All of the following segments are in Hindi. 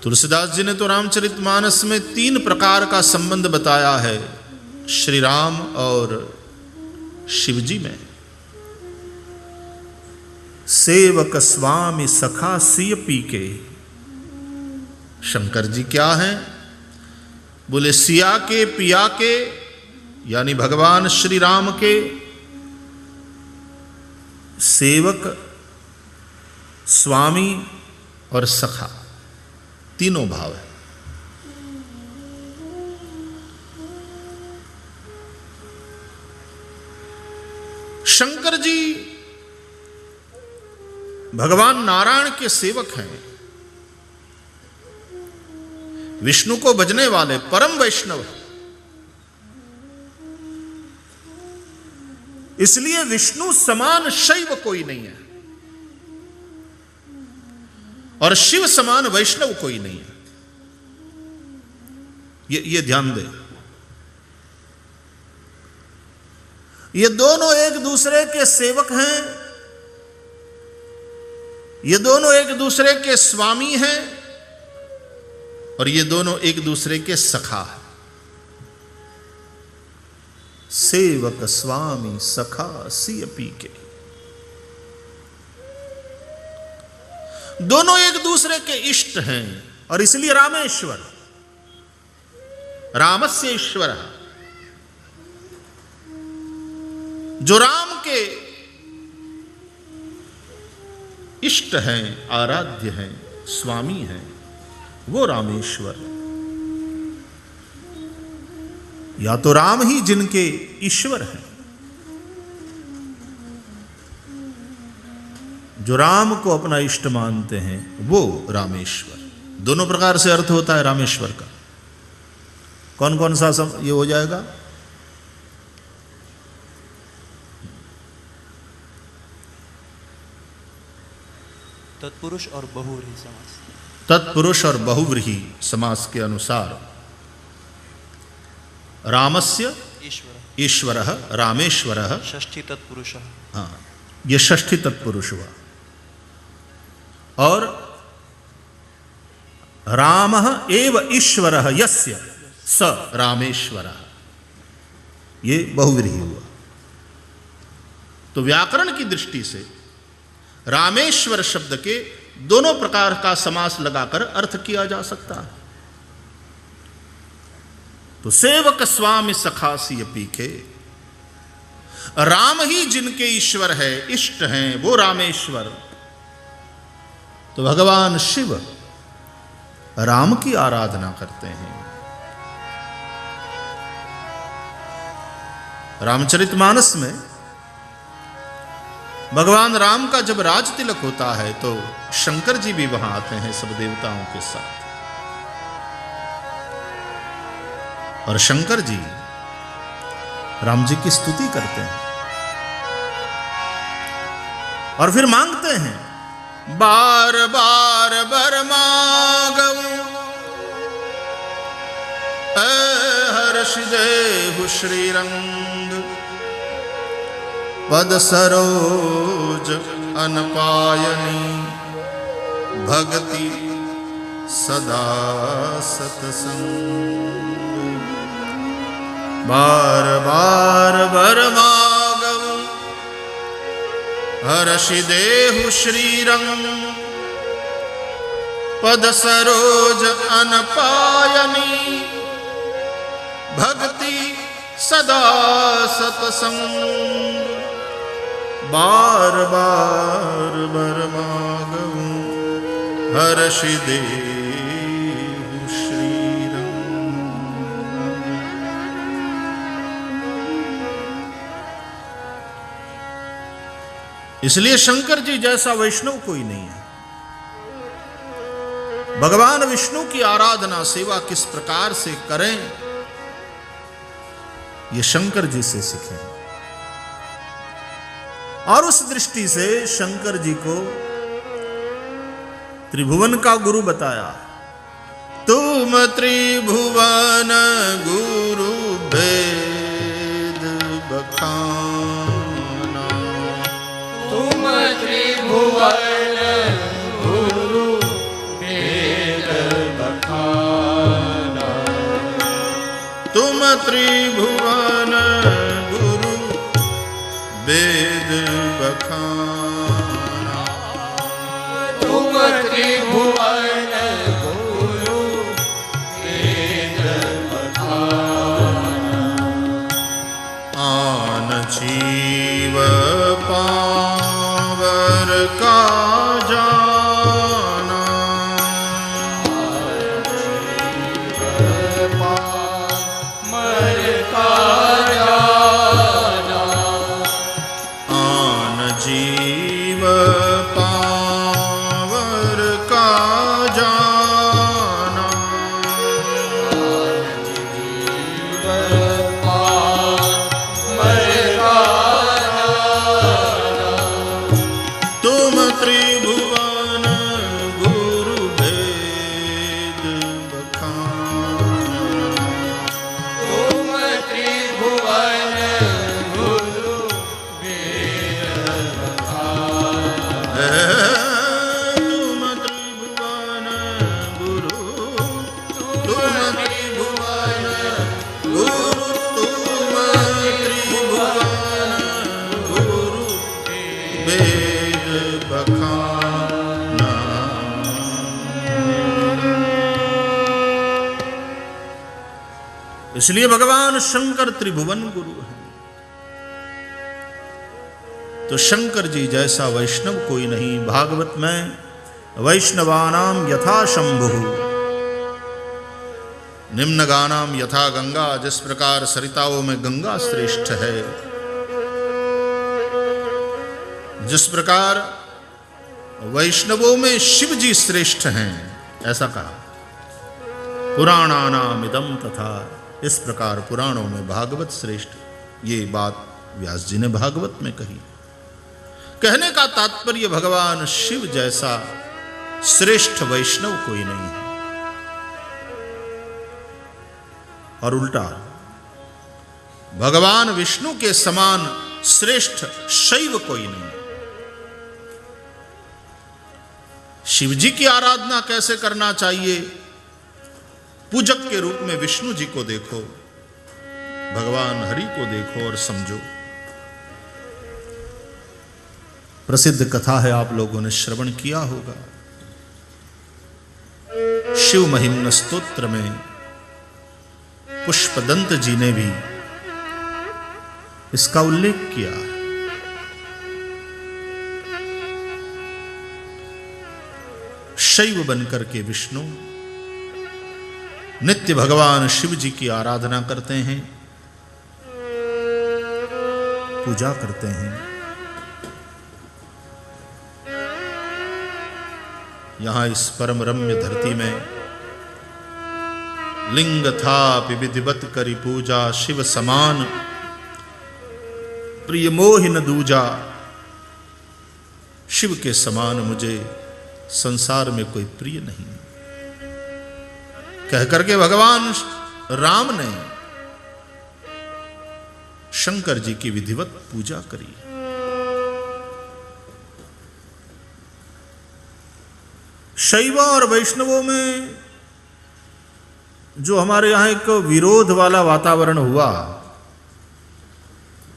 तुलसीदास जी ने तो रामचरितमानस में 3 प्रकार का संबंध बताया है श्री राम और शिव जी में। सेवक स्वामी सखा सिय पीके। शंकर जी क्या हैं? बोले सिया के पिया के, यानी भगवान श्री राम के सेवक, स्वामी और सखा, तीनों भाव है। शंकर जी भगवान नारायण के सेवक हैं, विष्णु को भजने वाले परम वैष्णव। इसलिए विष्णु समान शैव कोई नहीं है और शिव समान वैष्णव कोई नहीं है। ये ध्यान दे। ये दोनों एक दूसरे के सेवक हैं, ये दोनों एक दूसरे के स्वामी हैं और ये दोनों एक दूसरे के सखा हैं। सेवक स्वामी सखा सिय पीके। दोनों एक दूसरे के इष्ट हैं और इसलिए रामेश्वर, रामस्य ईश्वर, जो राम के इष्ट हैं, आराध्य हैं, स्वामी हैं, वो रामेश्वर। या तो राम ही जिनके ईश्वर हैं, जो राम को अपना इष्ट मानते हैं, वो रामेश्वर। दोनों प्रकार से अर्थ होता है रामेश्वर का। कौन कौन सा ये हो जाएगा? तत्पुरुष और बहुव्रीहि समास। तत्पुरुष और बहुव्रीहि समास के अनुसार रामस्य ईश्वरः रामेश्वरः षष्ठी तत्पुरुषः। हाँ, ये षष्ठी तत्पुरुष हुआ। और रामः एव ईश्वरः यस्य स रामेश्वरः, ये बहुव्रीहि हुआ। तो व्याकरण की दृष्टि से रामेश्वर शब्द के दोनों प्रकार का समास लगाकर अर्थ किया जा सकता है। तो सेवक स्वामी सखा सिय पीके, राम ही जिनके ईश्वर है, इष्ट हैं, वो रामेश्वर। तो भगवान शिव राम की आराधना करते हैं। रामचरितमानस में भगवान राम का जब राज तिलक होता है तो शंकर जी भी वहां आते हैं सब देवताओं के साथ। और शंकर जी राम जी की स्तुति करते हैं और फिर मांगते हैं, बार बार बर मांगऊं हर्ष देहु श्रीरंग, पद सरोज अनपायनी, भक्ति सदा सतसंग। बार बार बर मांगऊं हर्षि देहु श्रीरंग, पद सरोज अनपायनी, भक्ति सदा सतसंग। बार बार बर मांगऊं हर्षि देहु श्रीरंग। इसलिए शंकर जी जैसा वैष्णव कोई नहीं है। भगवान विष्णु की आराधना सेवा किस प्रकार से करें, ये शंकर जी से सीखें। और उस दृष्टि से शंकर जी को त्रिभुवन का गुरु बताया। तुम त्रिभुवन गुरु भेद बखाना, तुम त्रिभुवन गुरु भेद त्रिभुवन गुरु वेद बखाना। तुम त्रिभुवन गुरु वेद बखाना। आन जीव पावर का जाना। मर का जाना। आन जीव पावर का जाना। जीव मर का जाना। तुम त्रिभुवन गुरु वेद बखाना। तुम त्रिभुवन गुरु वेद बखाना। तुम त्रिभुवन गुरु। तुम त्रिभुवन गुरु। तुम त्रिभुवन गुरु वेद बखाना। इसलिए भगवान शंकर त्रिभुवन गुरु हैं। तो शंकर जी जैसा वैष्णव कोई नहीं। भागवत में वैष्णवानाम यथा शंभु निम्नगानाम यथा गंगा, जिस प्रकार सरिताओं में गंगा श्रेष्ठ है, जिस प्रकार वैष्णवों में शिव जी श्रेष्ठ हैं, ऐसा कहा। पुराणानाम इदम तथा, इस प्रकार पुराणों में भागवत श्रेष्ठ। ये बात व्यास जी ने भागवत में कही। कहने का तात्पर्य भगवान शिव जैसा श्रेष्ठ वैष्णव कोई नहीं है। और उल्टा भगवान विष्णु के समान श्रेष्ठ शैव कोई नहीं। शिव जी की आराधना कैसे करना चाहिए? पूजक के रूप में विष्णु जी को देखो, भगवान हरि को देखो और समझो। प्रसिद्ध कथा है, आप लोगों ने श्रवण किया होगा। शिव महिम्न स्तोत्र में पुष्पदंत जी ने भी इसका उल्लेख किया है। शैव बनकर के विष्णु नित्य भगवान शिव जी की आराधना करते हैं, पूजा करते हैं। यहां इस परम रम्य धरती में लिंग था विधिवत करी पूजा, शिव समान प्रिय मोहि न दूजा। शिव के समान मुझे संसार में कोई प्रिय नहीं। कहकर के भगवान राम ने शंकर जी की विधिवत पूजा करी। शैव और वैष्णवों में जो हमारे यहां एक विरोध वाला वातावरण हुआ,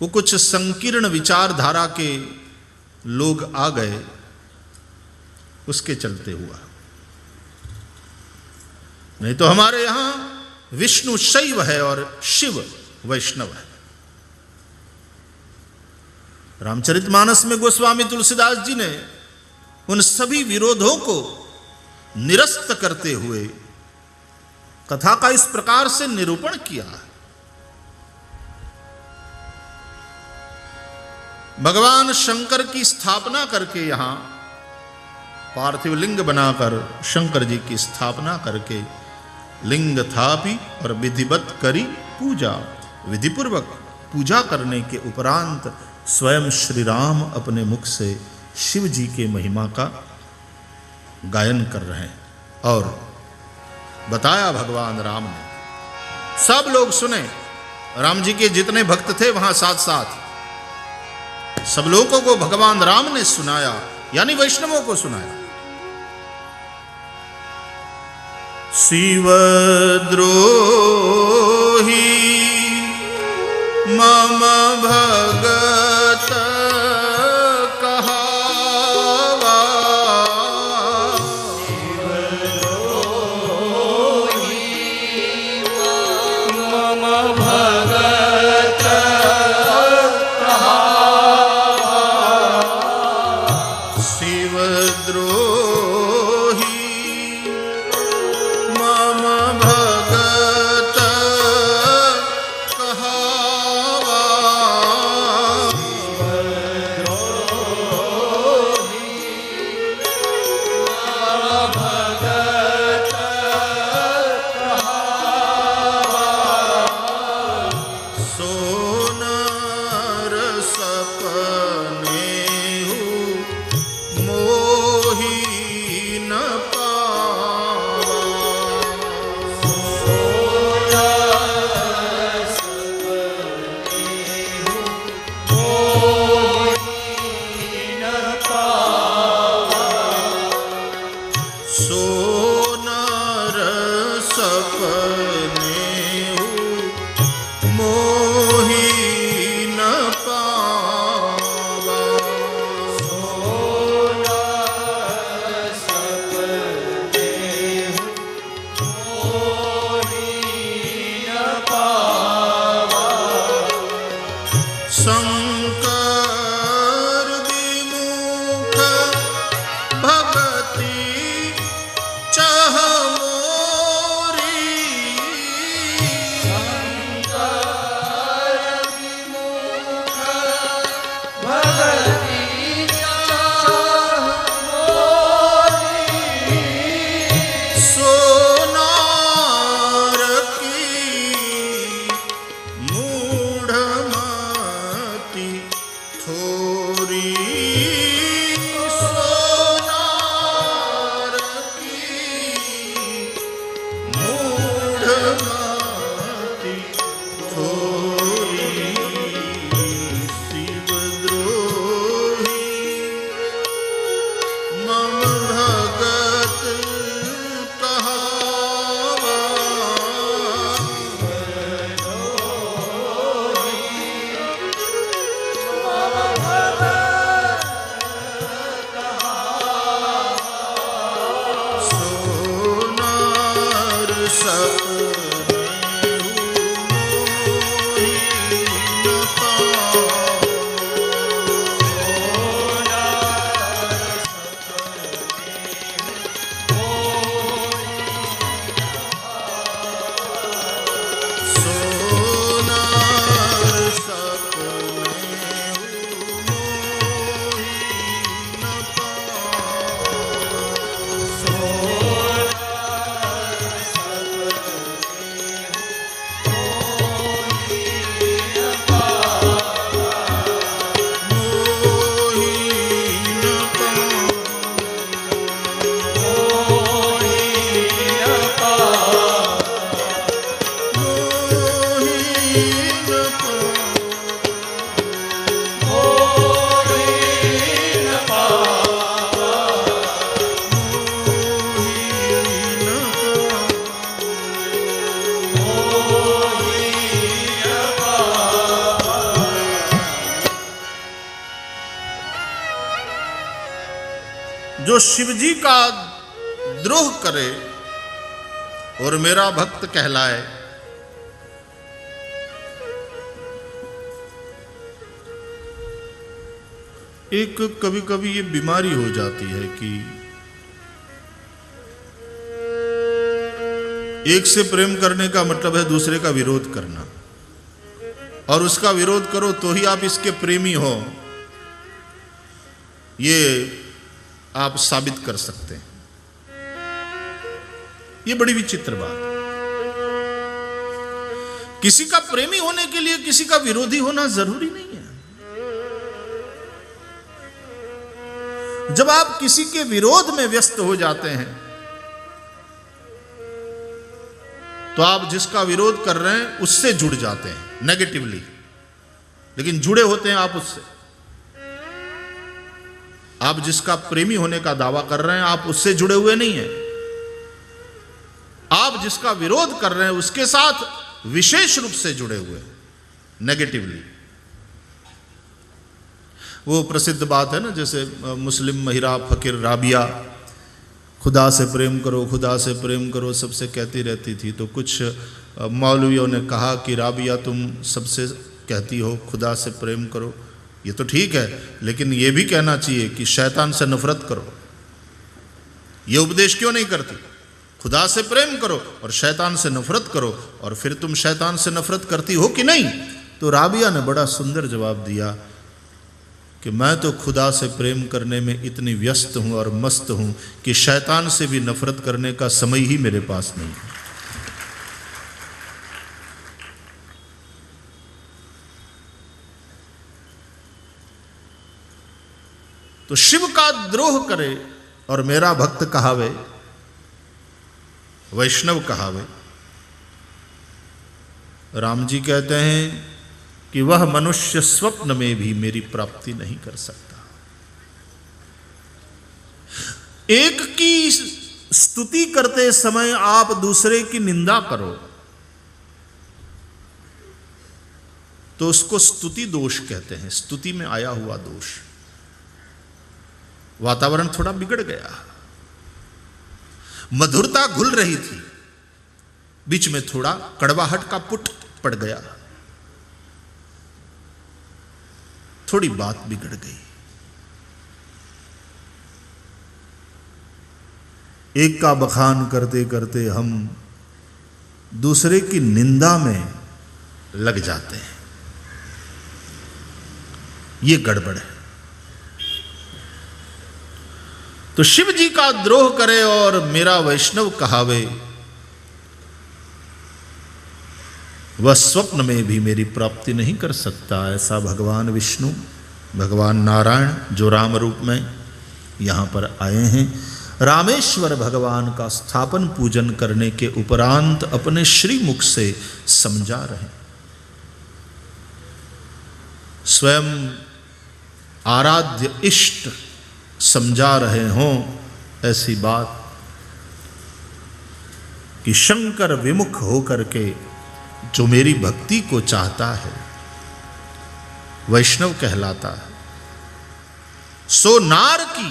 वो कुछ संकीर्ण विचारधारा के लोग आ गए, उसके चलते हुआ। नहीं तो हमारे यहां विष्णु शैव है और शिव वैष्णव है। रामचरितमानस में गोस्वामी तुलसीदास जी ने उन सभी विरोधों को निरस्त करते हुए कथा का इस प्रकार से निरूपण किया। भगवान शंकर की स्थापना करके यहां पार्थिव लिंग बनाकर शंकर जी की स्थापना करके लिंग थापी और विधिवत करी पूजा। विधिपूर्वक पूजा करने के उपरांत स्वयं श्री राम अपने मुख से शिव जी के महिमा का गायन कर रहे हैं। और बताया भगवान राम ने, सब लोग सुने। राम जी के जितने भक्त थे वहां साथ साथ सब लोगों को भगवान राम ने सुनाया, यानी वैष्णवों को सुनाया। शिवद्रोही भगत सोनर सपने मोही न पावा। सोनर सपने मोही न पावा। शंकर विमुख भगति चह मोरी। सोनार की मूढ़मति थोरी। सोनार की मूढ़मति थोरी। शिवद्रोही मम भगत कहावा। सोनार सपने मोही न पावा। सोनार सपने मोही न जो शिवजी का द्रोह करे और मेरा भक्त कहलाए, एक कभी कभी ये बीमारी हो जाती है कि एक से प्रेम करने का मतलब है दूसरे का विरोध करना, और उसका विरोध करो तो ही आप इसके प्रेमी हो, ये आप साबित कर सकते हैं। ये बड़ी विचित्र बात है। किसी का प्रेमी होने के लिए किसी का विरोधी होना जरूरी नहीं है। जब आप किसी के विरोध में व्यस्त हो जाते हैं तो आप जिसका विरोध कर रहे हैं उससे जुड़ जाते हैं नेगेटिवली, लेकिन जुड़े होते हैं आप उससे। आप जिसका प्रेमी होने का दावा कर रहे हैं आप उससे जुड़े हुए नहीं हैं। आप जिसका विरोध कर रहे हैं उसके साथ विशेष रूप से जुड़े हुए हैं नेगेटिवली। वो प्रसिद्ध बात है ना, जैसे मुस्लिम महिला फकीर राबिया खुदा से प्रेम करो, खुदा से प्रेम करो सबसे कहती रहती थी। तो कुछ मौलवियों ने कहा कि राबिया तुम सबसे कहती हो खुदा से प्रेम करो, ये तो ठीक है, लेकिन ये भी कहना चाहिए कि शैतान से नफरत करो। ये उपदेश क्यों नहीं करती? खुदा से प्रेम करो और शैतान से नफरत करो, और फिर तुम शैतान से नफरत करती हो कि नहीं? तो राबिया ने बड़ा सुंदर जवाब दिया कि मैं तो खुदा से प्रेम करने में इतनी व्यस्त हूं और मस्त हूं कि शैतान से भी नफरत करने का समय ही मेरे पास नहीं है। तो शिव का द्रोह करे और मेरा भक्त कहावे, वैष्णव कहावे। राम जी कहते हैं कि वह मनुष्य स्वप्न में भी मेरी प्राप्ति नहीं कर सकता। एक की स्तुति करते समय आप दूसरे की निंदा करो तो उसको स्तुति दोष कहते हैं, स्तुति में आया हुआ दोष। वातावरण थोड़ा बिगड़ गया, मधुरता घुल रही थी, बीच में थोड़ा कड़वाहट का पुट पड़ गया, थोड़ी बात बिगड़ गई। एक का बखान करते करते हम दूसरे की निंदा में लग जाते हैं, ये गड़बड़ है। तो शिव जी का द्रोह करे और मेरा वैष्णव कहावे, वह स्वप्न में भी मेरी प्राप्ति नहीं कर सकता। ऐसा भगवान विष्णु, भगवान नारायण जो राम रूप में यहाँ पर आए हैं, रामेश्वर भगवान का स्थापन पूजन करने के उपरांत अपने श्रीमुख से समझा रहे, स्वयं आराध्य इष्ट समझा रहे हों ऐसी बात कि शंकर विमुख होकर के जो मेरी भक्ति को चाहता है वैष्णव कहलाता है। सो नार की,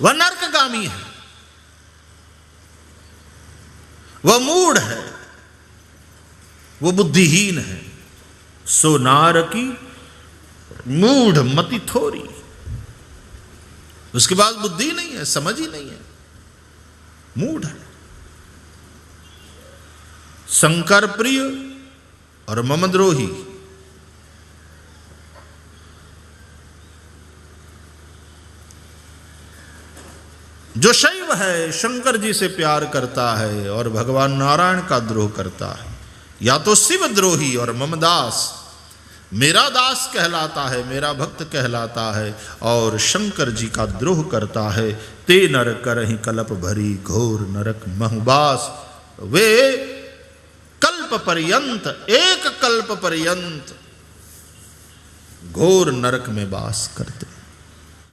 वह नरकगामी है, वह मूढ़ है, वह बुद्धिहीन है। सो नार की मूढ़ मति थोरी, उसके बाद बुद्धि नहीं है, समझ ही नहीं है, मूढ़ है। शंकर प्रिय और ममद्रोही, जो शैव है शंकर जी से प्यार करता है और भगवान नारायण का द्रोह करता है, या तो शिव द्रोही और ममदास मेरा दास कहलाता है, मेरा भक्त कहलाता है, और शंकर जी का द्रोह करता है। ते नर करहि कल्प भरी घोर नरक महुबास, वे कल्प पर्यंत, एक कल्प पर्यंत घोर नरक में वास करते।